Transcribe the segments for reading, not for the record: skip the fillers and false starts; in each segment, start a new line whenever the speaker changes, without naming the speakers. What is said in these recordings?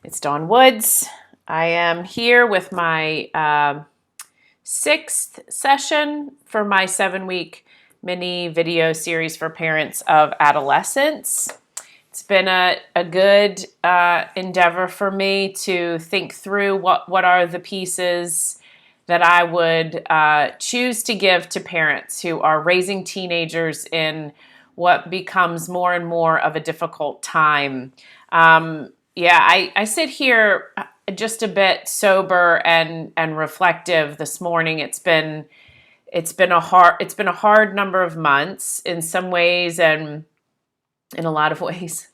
It's Dawn Woods. I am here with my sixth session for my 7-week mini video series for parents of adolescents. It's been a good endeavor for me to think through what are the pieces that I would choose to give to parents who are raising teenagers in what becomes more and more of a difficult time. I sit here just a bit sober and reflective this morning. It's been a hard number of months in some ways, and in a lot of ways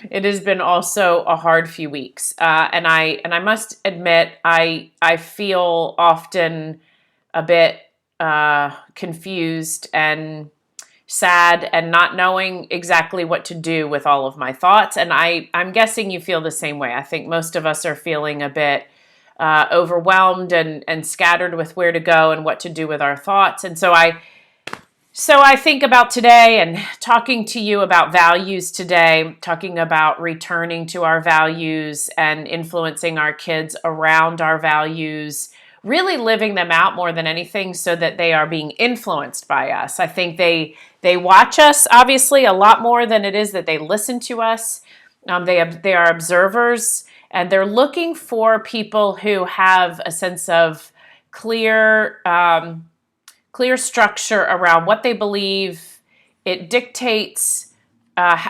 it has been also a hard few weeks. And I must admit, I feel often a bit confused and sad and not knowing exactly what to do with all of my thoughts. And I'm guessing you feel the same way. I think most of us are feeling a bit overwhelmed and scattered with where to go and what to do with our thoughts. And so I think about today and talking to you about values today, talking about returning to our values and influencing our kids around our values, really living them out more than anything so that they are being influenced by us. I think they watch us, obviously, a lot more than it is that they listen to us. They are observers, and they're looking for people who have a sense of clear structure around what they believe. It dictates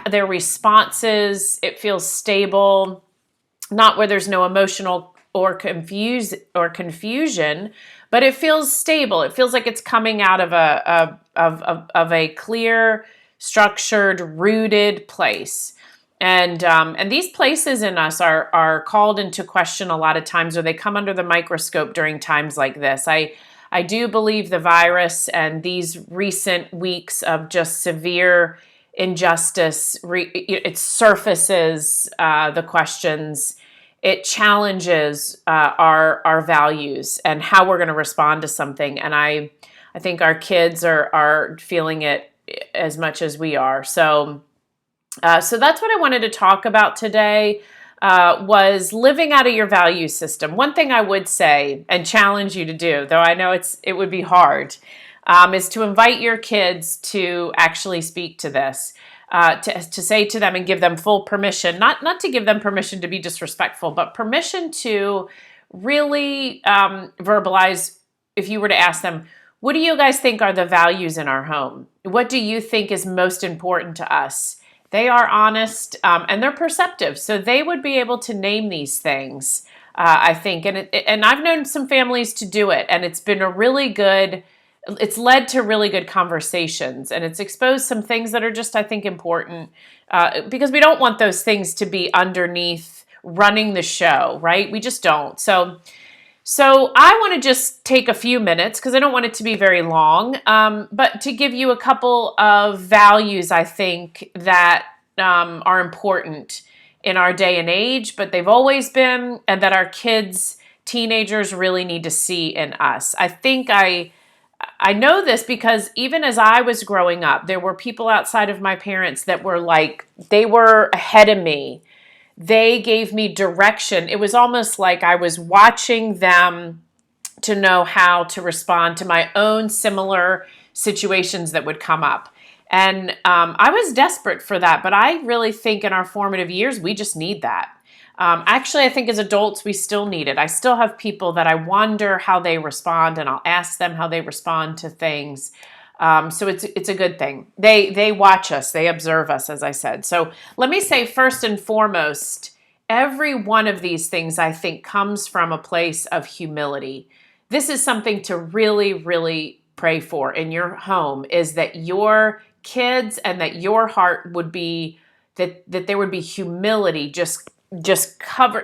their responses. It feels stable, not where there's no emotional or confusion, but it feels stable. It feels like it's coming out of a clear, structured, rooted place. And these places in us are called into question a lot of times, or they come under the microscope during times like this. I do believe the virus and these recent weeks of just severe injustice, it surfaces the questions. It challenges our values and how we're going to respond to something. And I think our kids are feeling it as much as we are. So that's what I wanted to talk about today. Was living out of your value system. One thing I would say and challenge you to do, though I know it would be hard, is to invite your kids to actually speak to this, to say to them and give them full permission, not to give them permission to be disrespectful, but permission to really verbalize. If you were to ask them, what do you guys think are the values in our home? What do you think is most important to us? They are honest and they're perceptive, so they would be able to name these things, I think. And I've known some families to do it, and it's led to really good conversations, and it's exposed some things that are just, I think, important because we don't want those things to be underneath running the show, right? We just don't. So I want to just take a few minutes, because I don't want it to be very long, but to give you a couple of values, I think, that are important in our day and age, but they've always been, and that our kids, teenagers, really need to see in us. I think I know this because even as I was growing up, there were people outside of my parents that were like, they were ahead of me. They gave me direction. It was almost like I was watching them to know how to respond to my own similar situations that would come up. And I was desperate for that, but I really think in our formative years, we just need that. Actually, I think as adults, we still need it. I still have people that I wonder how they respond, and I'll ask them how they respond to things. So it's a good thing. They watch us, they observe us, as I said. So let me say, first and foremost, every one of these things, I think, comes from a place of humility. This is something to really, really pray for in your home, is that your kids and that your heart would be, that there would be humility just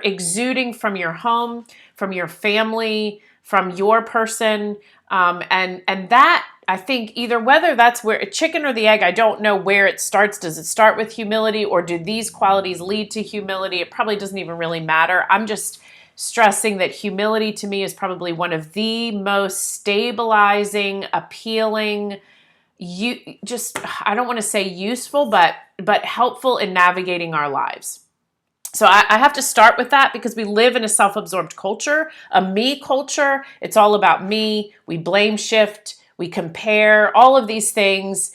exuding from your home, from your family, from your person. And that, I think, either whether that's where a chicken or the egg, I don't know where it starts. Does it start with humility, or do these qualities lead to humility? It probably doesn't even really matter. I'm just stressing that humility to me is probably one of the most stabilizing, appealing, I don't want to say useful, but helpful in navigating our lives. So I have to start with that because we live in a self-absorbed culture, a me culture. It's all about me. We blame shift, we compare, all of these things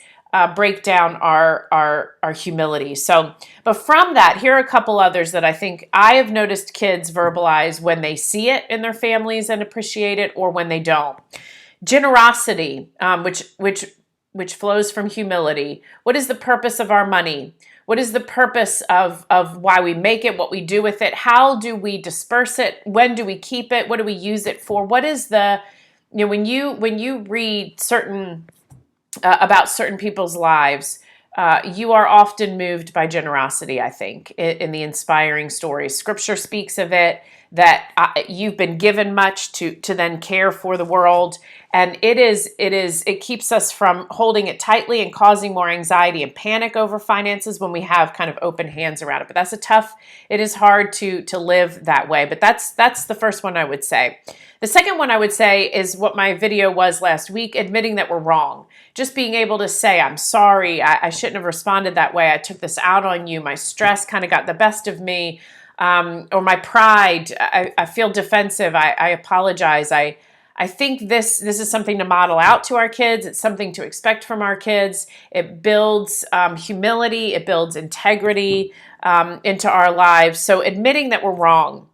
break down our humility. So, but from that, here are a couple others that I think I have noticed kids verbalize when they see it in their families and appreciate it, or when they don't. Generosity, which flows from humility. What is the purpose of our money? What is the purpose of why we make it, what we do with it? How do we disperse it? When do we keep it? What do we use it for? What is the, when you read certain about certain people's lives, you are often moved by generosity, I think, in the inspiring stories. Scripture speaks of it, that you've been given much to then care for the world. And it keeps us from holding it tightly and causing more anxiety and panic over finances when we have kind of open hands around it. But it is hard to live that way. But that's the first one I would say. The second one I would say is what my video was last week, admitting that we're wrong. Just being able to say, I'm sorry, I shouldn't have responded that way. I took this out on you. My stress kind of got the best of me. Or my pride, I feel defensive. I apologize. I think this is something to model out to our kids. It's something to expect from our kids. It builds humility. It builds integrity into our lives. So admitting that we're wrong.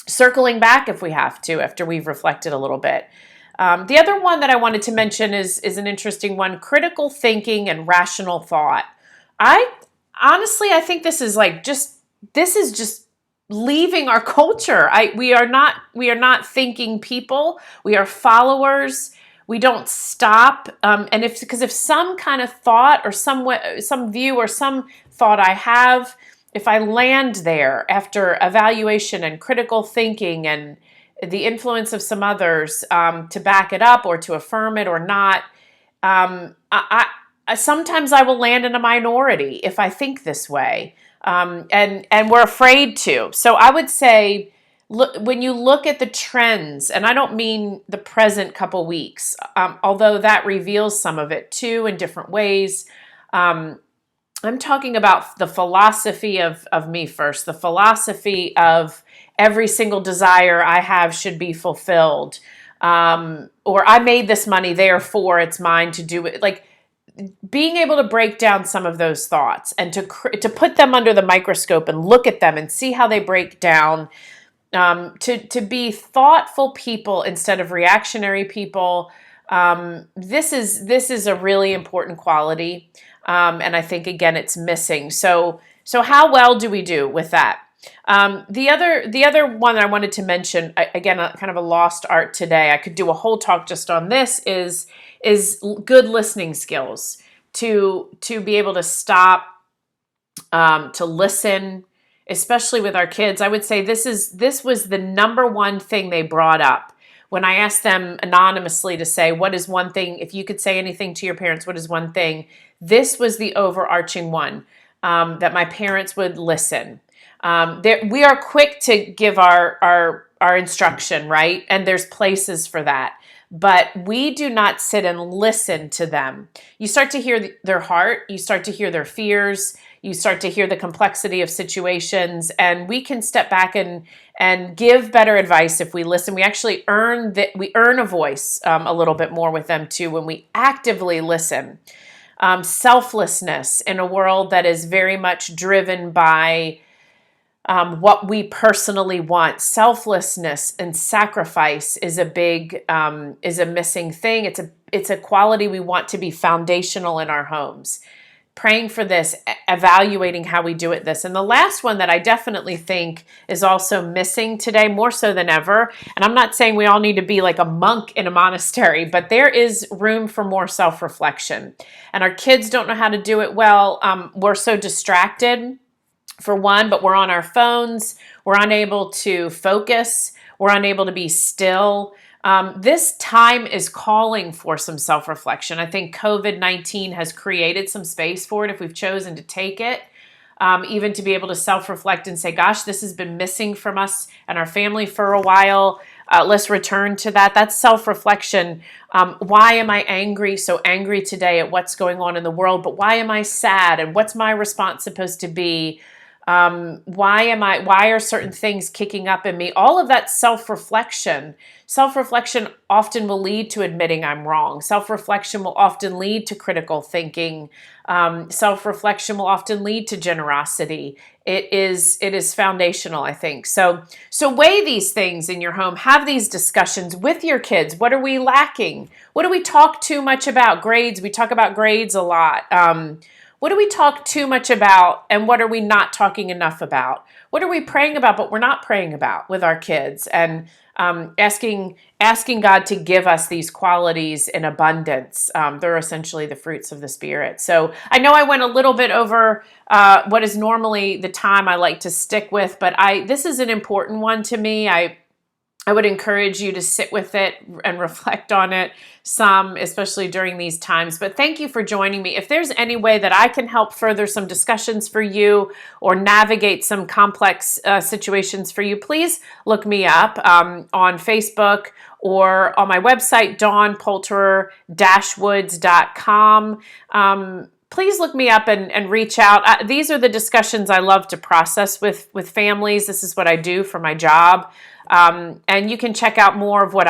Circling back if we have to, after we've reflected a little bit. The other one that I wanted to mention is an interesting one, critical thinking and rational thought. I think this is just leaving our culture. We are not thinking people. We are followers. We don't stop. And if some kind of thought or some view or some thought I have, if I land there after evaluation and critical thinking and the influence of some others to back it up or to affirm it or not, sometimes I will land in a minority if I think this way. And we're afraid to. So I would say, when you look at the trends, and I don't mean the present couple weeks, although that reveals some of it too in different ways. I'm talking about the philosophy of me first, the philosophy of every single desire I have should be fulfilled. Or I made this money, therefore it's mine to do it. Like, being able to break down some of those thoughts and to put them under the microscope and look at them and see how they break down, to be thoughtful people instead of reactionary people. This is a really important quality. And I think, again, it's missing. So how well do we do with that? The other one I wanted to mention, again, kind of a lost art today, I could do a whole talk just on this, is good listening skills, to be able to stop, to listen, especially with our kids. I would say this was the number one thing they brought up. When I asked them anonymously to say, what is one thing, if you could say anything to your parents, what is one thing? This was the overarching one, that my parents would listen. We are quick to give our instruction, right? And there's places for that. But we do not sit and listen to them. You start to hear their heart. You start to hear their fears. You start to hear the complexity of situations. And we can step back and give better advice if we listen. We actually earn a voice a little bit more with them too when we actively listen. Selflessness in a world that is very much driven by what we personally want. Selflessness and sacrifice is a missing thing. It's a quality we want to be foundational in our homes. Praying for this, evaluating how we do this. And the last one that I definitely think is also missing today, more so than ever, and I'm not saying we all need to be like a monk in a monastery, but there is room for more self-reflection. And our kids don't know how to do it well. We're so distracted, for one, but we're on our phones. We're unable to focus. We're unable to be still. This time is calling for some self-reflection. I think COVID-19 has created some space for it if we've chosen to take it, even to be able to self-reflect and say, gosh, this has been missing from us and our family for a while. Let's return to that. That's self-reflection. Why am I so angry today at what's going on in the world? But why am I sad? And what's my response supposed to be? Why are certain things kicking up in me? All of that self-reflection. Self-reflection often will lead to admitting I'm wrong. Self-reflection will often lead to critical thinking. Self-reflection will often lead to generosity. It is foundational, I think. So weigh these things in your home. Have these discussions with your kids. What are we lacking? What do we talk too much about? Grades. We talk about grades a lot. What do we talk too much about, and what are we not talking enough about? What are we praying about but we're not praying about with our kids? And asking God to give us these qualities in abundance. They're essentially the fruits of the Spirit. So I know I went a little bit over what is normally the time I like to stick with, but this is an important one to me. I would encourage you to sit with it and reflect on it some, especially during these times. But thank you for joining me. If there's any way that I can help further some discussions for you or navigate some complex situations for you, please look me up on Facebook or on my website, dawnpoulterer-woods.com. Please look me up and reach out. These are the discussions I love to process with families. This is what I do for my job. And you can check out more of what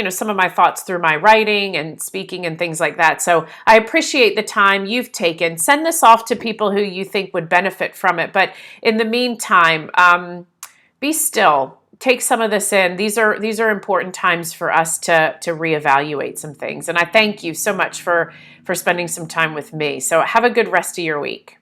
some of my thoughts through my writing and speaking and things like that. So I appreciate the time you've taken. Send this off to people who you think would benefit from it. But in the meantime, be still. Take some of this in. These are important times for us to reevaluate some things. And I thank you so much for spending some time with me. So have a good rest of your week.